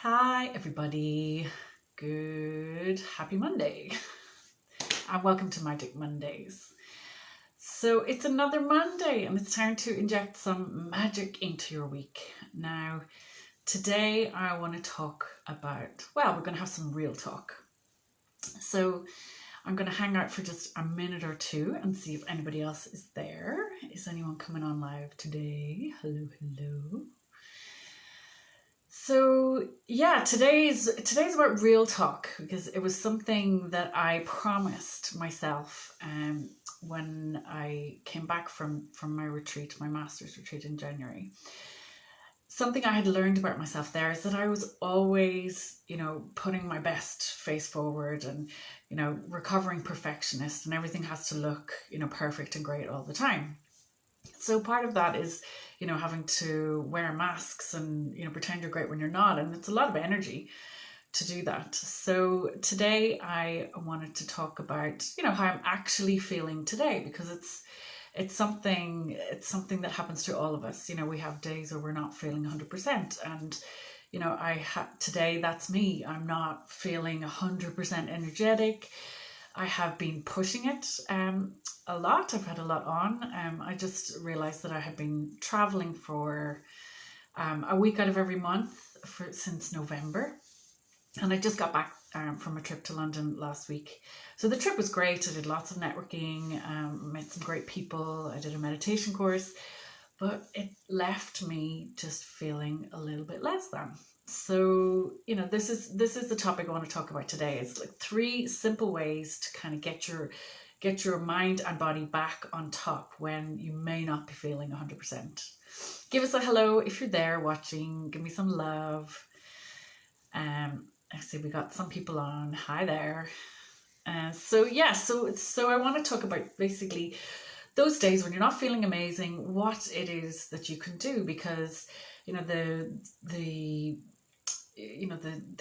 Hi everybody, good happy Monday and welcome to Magic Mondays. So it's another Monday and it's time to inject some magic into your week. Now today I want to talk about, we're going to have some real talk. So I'm going to hang out for just a minute or two and see if anybody else is there. Is anyone coming on live today? Hello. So yeah, today's about real talk because it was something that I promised myself when I came back from my retreat, my master's retreat in January. Something I had learned about myself there is that I was always, putting my best face forward and, recovering perfectionist, and everything has to look, perfect and great all the time. So part of that is, having to wear masks and, pretend you're great when you're not. And it's a lot of energy to do that. So today I wanted to talk about, how I'm actually feeling today, because it's something that happens to all of us. We have days where we're not feeling 100%. And, today that's me. I'm not feeling 100% energetic. I have been pushing it a lot. I've had a lot on. I just realized that I had been traveling for a week out of every month since November. And I just got back from a trip to London last week. So the trip was great. I did lots of networking, met some great people. I did a meditation course, but it left me just feeling a little bit less than. So, this is the topic I want to talk about today. It's like 3 simple ways to kind of get your mind and body back on top when you may not be feeling 100%. Give us a hello if you're there watching. Give me some love. I see we got some people on. Hi there. So I want to talk about basically those days when you're not feeling amazing, what it is that you can do, because the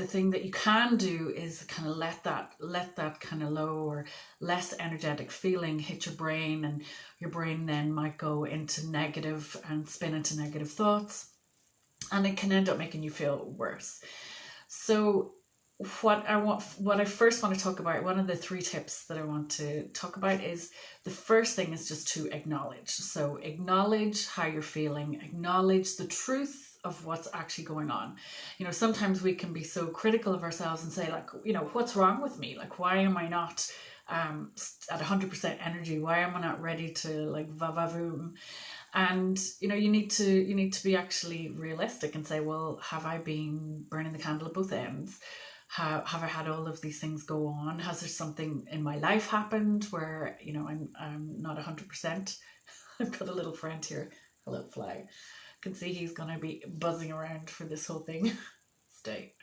thing that you can do is kind of let that kind of low or less energetic feeling hit your brain, and your brain then might go into negative and spin into negative thoughts, and it can end up making you feel worse. So what I first want to talk about, one of the 3 tips that I want to talk about, is the first thing is just to acknowledge. So acknowledge how you're feeling, acknowledge the truth of what's actually going on. Sometimes we can be so critical of ourselves and say, like, what's wrong with me? Like, why am I not at 100% energy? Why am I not ready to like va-va-voom? And you need to be actually realistic and say, well, have I been burning the candle at both ends? Have I had all of these things go on? Has there something in my life happened where I'm not 100%? I've got a little friend here, a little fly. I can see he's gonna be buzzing around for this whole thing. Stay.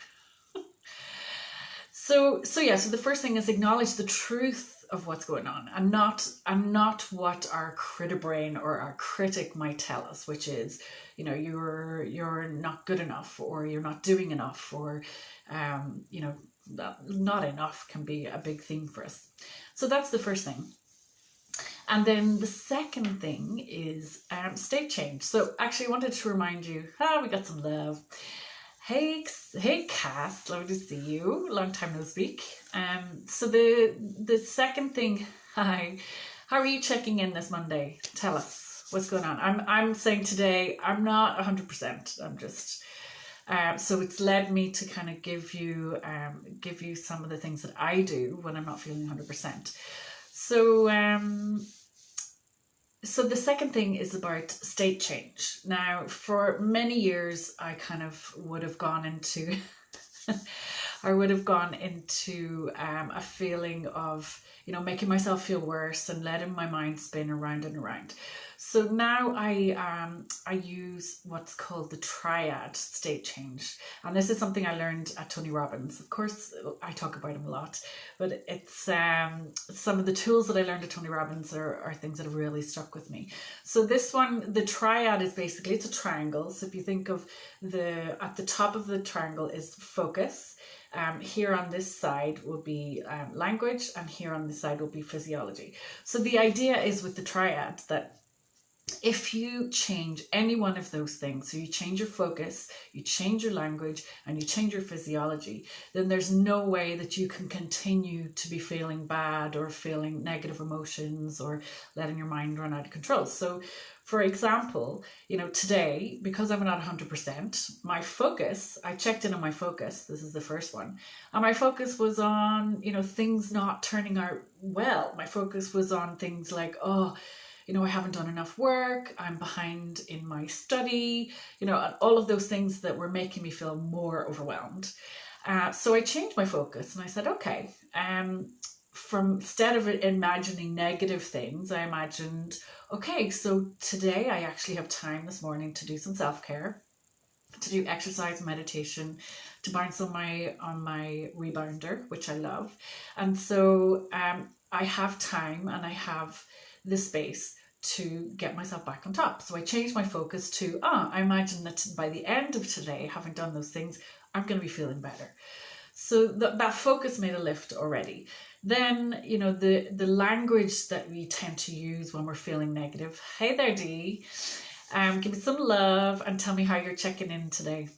So the first thing is acknowledge the truth of what's going on, and not what our critter brain or our critic might tell us, which is, you're not good enough, or you're not doing enough, or not enough can be a big thing for us. So that's the first thing. And then the second thing is state change. So actually I wanted to remind you, we got some love. Hey Cass, lovely to see you. Long time no speak. So the second thing, hi, how are you checking in this Monday? Tell us what's going on. I'm saying today I'm not 100%. I'm just so it's led me to kind of give you some of the things that I do when I'm not feeling 100%. So the second thing is about state change. Now, for many years, I kind of would have gone into a feeling of, making myself feel worse and letting my mind spin around and around. So now I use what's called the triad state change. And this is something I learned at Tony Robbins. Of course, I talk about him a lot, but it's some of the tools that I learned at Tony Robbins are things that have really stuck with me. So this one, the triad, is basically, it's a triangle. So if you think of at the top of the triangle is focus. Here on this side will be language, and here on this side will be physiology. So the idea is with the triad that If you change any one of those things, so you change your focus, you change your language, and you change your physiology, then there's no way that you can continue to be feeling bad or feeling negative emotions or letting your mind run out of control. So, for example, today, because I'm not 100%, my focus, I checked in on my focus, this is the first one, and my focus was on, things not turning out well. My focus was on things like, I haven't done enough work, I'm behind in my study, and all of those things that were making me feel more overwhelmed. So I changed my focus and I said, okay, from instead of imagining negative things, I imagined, okay, so today I actually have time this morning to do some self-care, to do exercise, meditation, to bounce on my rebounder, which I love. And so I have time and I have the space to get myself back on top. So I changed my focus to, I imagine that by the end of today, having done those things, I'm going to be feeling better. So that focus made a lift already. Then, the language that we tend to use when we're feeling negative. Hey there, Dee. Give me some love and tell me how you're checking in today.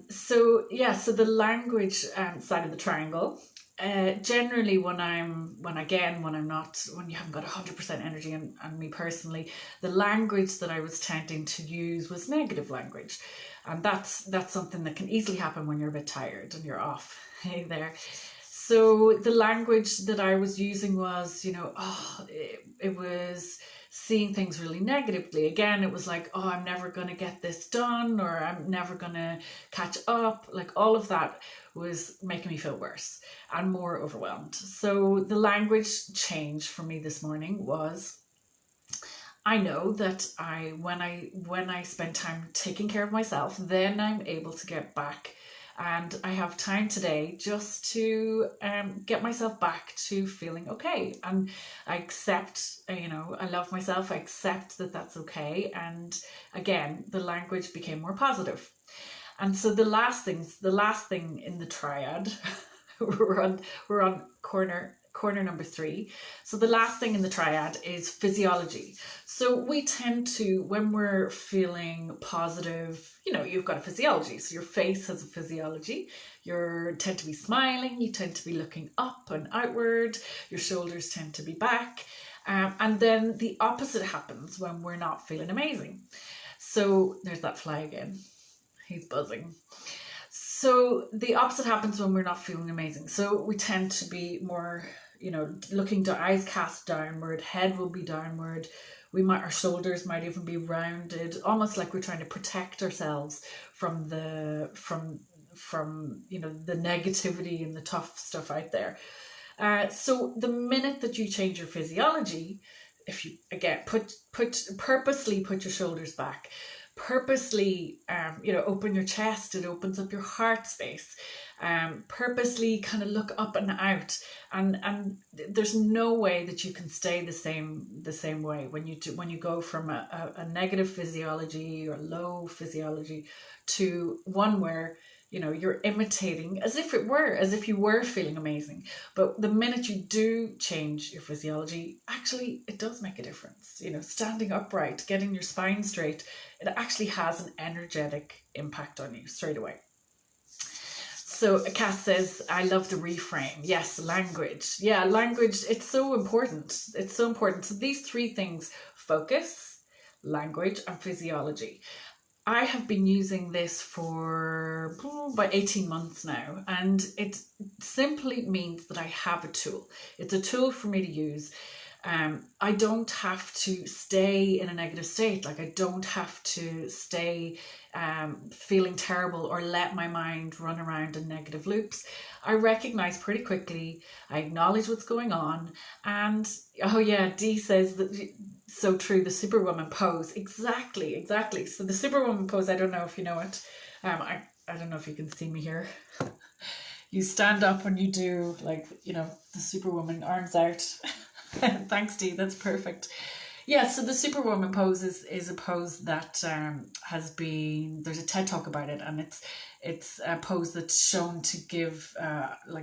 So the language side of the triangle. Generally, when you haven't got 100% energy, and me personally, the language that I was tending to use was negative language, and that's something that can easily happen when you're a bit tired and you're off. Hey there. So the language that I was using was, it was seeing things really negatively. Again, it was like, I'm never going to get this done, or I'm never going to catch up. Like, all of that was making me feel worse and more overwhelmed. So the language change for me this morning was, I know that when I spend time taking care of myself, then I'm able to get back, and I have time today just to get myself back to feeling okay. And I accept, I love myself. I accept that that's okay. And again, the language became more positive. And so the last thing in the triad, we're on corner number 3. So the last thing in the triad is physiology. So we tend to, when we're feeling positive, you've got a physiology. So your face has a physiology. You tend to be smiling. You tend to be looking up and outward. Your shoulders tend to be back. And then the opposite happens when we're not feeling amazing. So there's that fly again. He's buzzing. So the opposite happens when we're not feeling amazing. So we tend to be more, looking to eyes cast downward, head will be downward. Our shoulders might even be rounded, almost like we're trying to protect ourselves from the negativity and the tough stuff out there. So the minute that you change your physiology, if you again purposely put your shoulders back, purposely open your chest, it opens up your heart space, purposely kind of look up and out, and there's no way that you can stay the same way when you go from a negative physiology or low physiology to one where you're imitating as if you were feeling amazing. But the minute you do change your physiology, actually it does make a difference. Standing upright, getting your spine straight, it actually has an energetic impact on you straight away. So Cass says, I love the reframe. Yes, language. Yeah, language, it's so important. It's so important. So these 3 things: focus, language, and physiology. I have been using this for about 18 months now, and it simply means that I have a tool. It's a tool for me to use. I don't have to stay in a negative state. Like, I don't have to stay feeling terrible or let my mind run around in negative loops. I recognize pretty quickly, I acknowledge what's going on, and Dee says that, so true, the Superwoman pose. Exactly. So the Superwoman pose, I don't know if you know it. I don't know if you can see me here. You stand up and you do the Superwoman, arms out. Thanks, Dee. That's perfect. Yeah, so the Superwoman pose is a pose that has been, there's a TED Talk about it, and it's a pose that's shown to give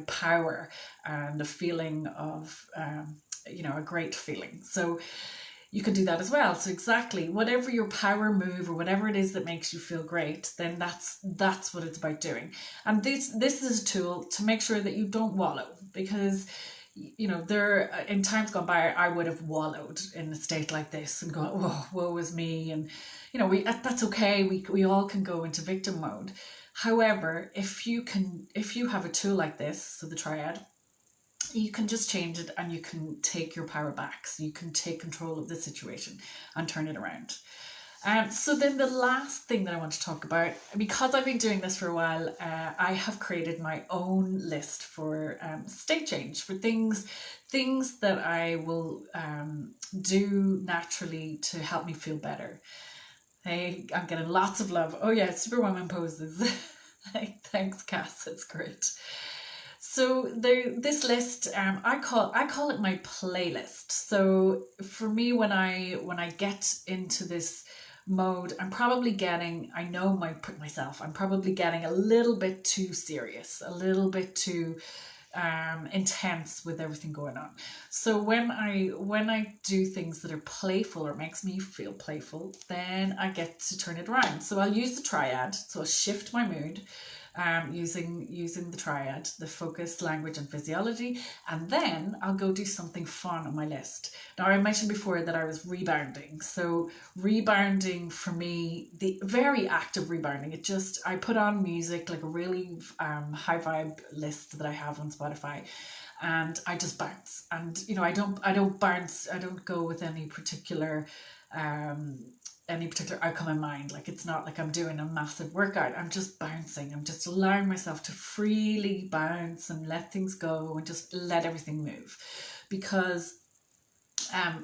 power and a feeling of a great feeling. So you can do that as well. So exactly, whatever your power move or whatever it is that makes you feel great, then that's what it's about doing. And this is a tool to make sure that you don't wallow, because there in times gone by I would have wallowed in a state like this and go, oh, woe is me. And that's okay, we all can go into victim mode. However, if you have a tool like this, so the triad, you can just change it and you can take your power back. So you can take control of the situation and turn it around. So then the last thing that I want to talk about, because I've been doing this for a while, I have created my own list for state change, for things that I will do naturally to help me feel better. Hey, I'm getting lots of love. Oh yeah, Superwoman poses. Thanks, Cass. It's great. So this list, I call it my playlist. So for me, when I get into this mode, I'm probably getting a little bit too serious, a little bit too intense with everything going on. So when I do things that are playful or makes me feel playful, then I get to turn it around. So I'll use the triad. So I'll shift my mood using the triad, the focus, language and physiology, and then I'll go do something fun on my list. Now, I mentioned before that I was rebounding. So rebounding for me, the very act of rebounding, I put on music, like a really high vibe list that I have on Spotify, and I just bounce. And I don't bounce, I don't go with any particular outcome in mind. Like, it's not like I'm doing a massive workout. I'm just bouncing. I'm just allowing myself to freely bounce and let things go and just let everything move, because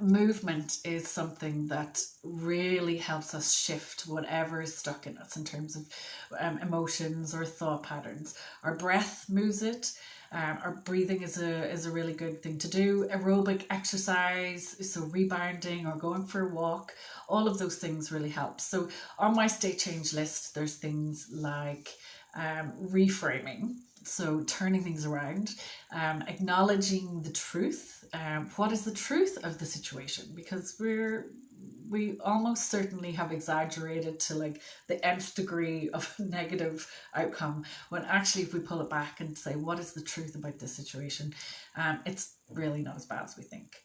movement is something that really helps us shift whatever is stuck in us in terms of emotions or thought patterns. Our breath moves it. Our breathing is a really good thing to do. Aerobic exercise, so rebounding or going for a walk, all of those things really help. So on my state change list, there's things like reframing, so turning things around, acknowledging the truth. What is the truth of the situation? Because we almost certainly have exaggerated to like the nth degree of negative outcome, when actually if we pull it back and say, what is the truth about this situation, it's really not as bad as we think.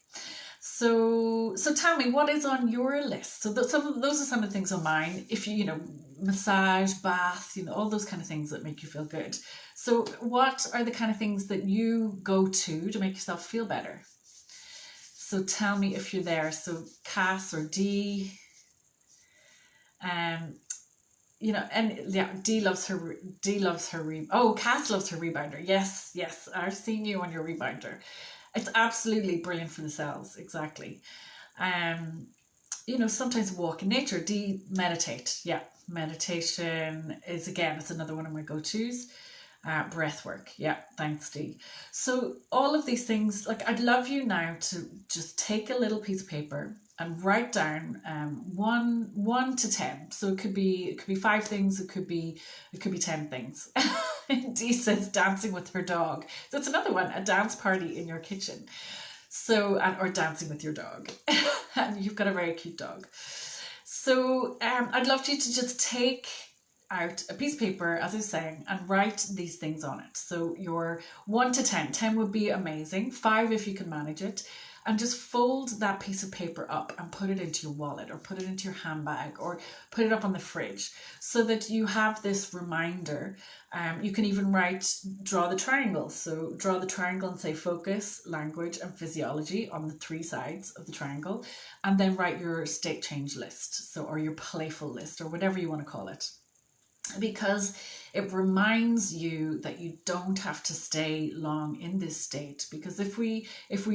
So tell me, what is on your list? So those are some of the things on mine. If massage, bath, all those kind of things that make you feel good. So what are the kind of things that you go to make yourself feel better? So tell me if you're there. So Cass or Dee, and yeah, Dee loves her. Cass loves her rebounder. Yes, I've seen you on your rebounder. It's absolutely brilliant for the cells. Exactly. Sometimes walk in nature. Dee, meditate. Yeah, meditation is, again, it's another one of my go-tos. Breath work. Yeah, thanks, Dee. So all of these things, like, I'd love you now to just take a little piece of paper and write down 1 to 10. So it could be 5 things. It could be 10 things. Dee says dancing with her dog. So it's another one, a dance party in your kitchen. So, or dancing with your dog. And you've got a very cute dog. So I'd love you to just take out a piece of paper, as I was saying, and write these things on it. So your 1 to 10. 10 would be amazing. 5 if you can manage it. And just fold that piece of paper up and put it into your wallet, or put it into your handbag, or put it up on the fridge, so that you have this reminder. You can even draw the triangle. So draw the triangle and say focus, language and physiology on the 3 sides of the triangle, and then write your state change list, or your playful list, or whatever you want to call it. Because it reminds you that you don't have to stay long in this state. Because if we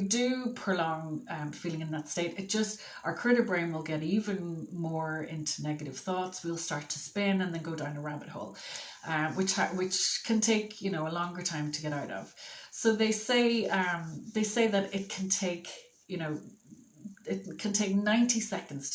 do prolong feeling in that state, our critter brain will get even more into negative thoughts. We'll start to spin and then go down a rabbit hole, which can take a longer time to get out of. So they say that it can take it can take 90 seconds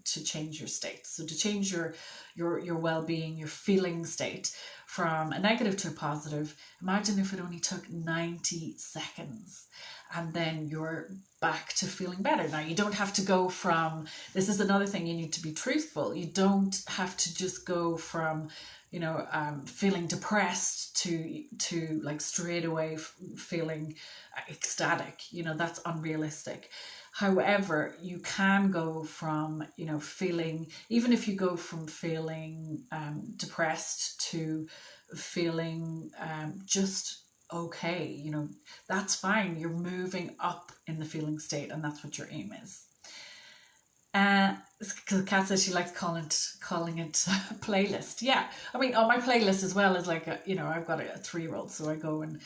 to change your state. So to change your well-being, your feeling state from a negative to a positive, imagine if it only took 90 seconds, and then you're back to feeling better. Now, you don't have to go from, this is another thing, you need to be truthful. You don't have to just go from, feeling depressed to like straight away feeling ecstatic. That's unrealistic. However, you can go from, feeling, even if you go from feeling depressed to feeling just okay, that's fine. You're moving up in the feeling state, and that's what your aim is. Because Kat says she likes calling it playlist. Yeah, I mean, on my playlist as well is like I've got a 3-year-old, so I go and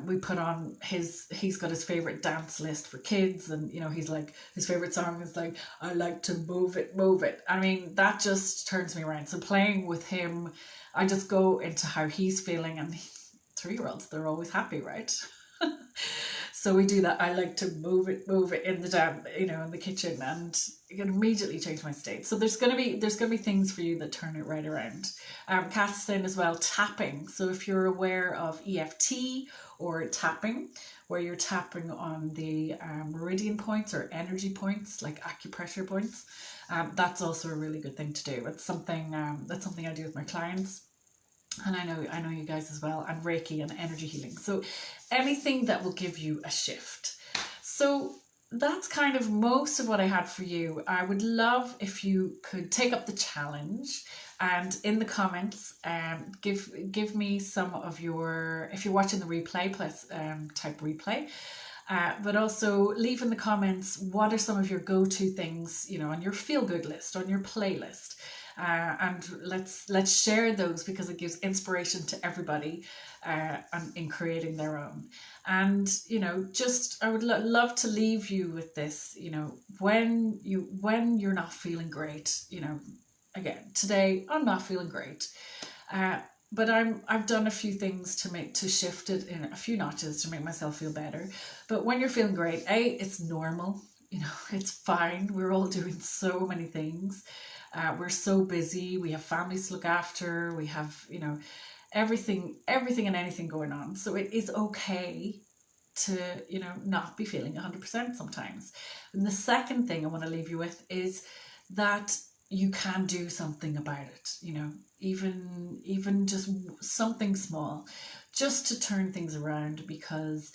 we put on he's got his favorite dance list for kids, and he's like, his favorite song is like, I like to move it, move it. I mean, that just turns me around. So playing with him, I just go into how he's feeling, and 3-year-olds, they're always happy, right? So we do that. I like to move it in the in the kitchen, and it can immediately change my state. So there's gonna be things for you that turn it right around. Cass is saying as well, tapping. So if you're aware of EFT or tapping, where you're tapping on the meridian points or energy points, like acupressure points, that's also a really good thing to do. It's something that's something I do with my clients. And I know you guys as well, and Reiki and energy healing. So anything that will give you a shift. So that's kind of most of what I had for you. I would love if you could take up the challenge, and in the comments give me some of your, if you're watching the replay, plus type replay, but also leave in the comments what are some of your go-to things, on your feel-good list, on your playlist. And let's share those, because it gives inspiration to everybody in creating their own. And just I would love to leave you with this. When you're not feeling great, again, today I'm not feeling great, but I've done a few things to shift it in a few notches to make myself feel better. But when you're feeling great, it's normal. It's fine. We're all doing so many things. We're so busy. We have families to look after. We have, everything and anything going on. So it is okay to, not be feeling 100% sometimes. And the second thing I want to leave you with is that you can do something about it. Even just something small, just to turn things around, because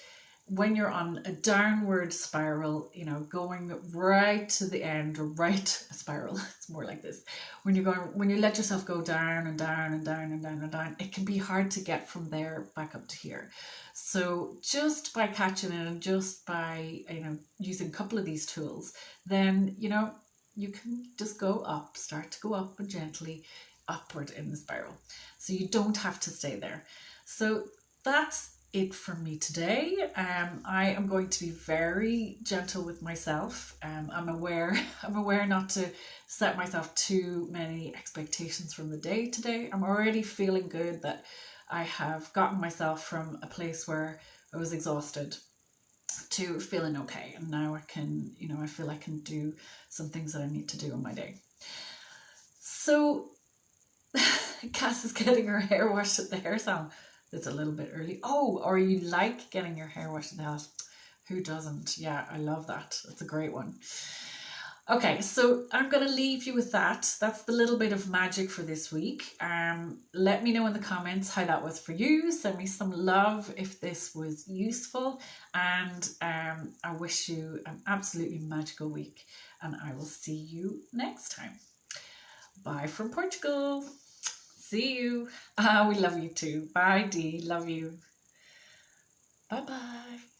when you're on a downward spiral, going right to the end, or right a spiral, it's more like this. When you let yourself go down and down and down and down and down, it can be hard to get from there back up to here. So just by catching it, and just by, using a couple of these tools, then, you can just go up, start to go up and gently upward in the spiral. So you don't have to stay there. So that's it from me today. I am going to be very gentle with myself. I'm aware not to set myself too many expectations from the day today. I'm already feeling good that I have gotten myself from a place where I was exhausted to feeling okay, and now I can, I feel I can do some things that I need to do in my day. So Cass is getting her hair washed at the hair salon. It's a little bit early. Oh, or you like getting your hair washed in the house? Who doesn't? Yeah, I love that. That's a great one. Okay, so I'm going to leave you with that. That's the little bit of magic for this week. Let me know in the comments how that was for you. Send me some love if this was useful. And I wish you an absolutely magical week. And I will see you next time. Bye from Portugal. See you. We love you too. Bye, Dee. Love you. Bye-bye.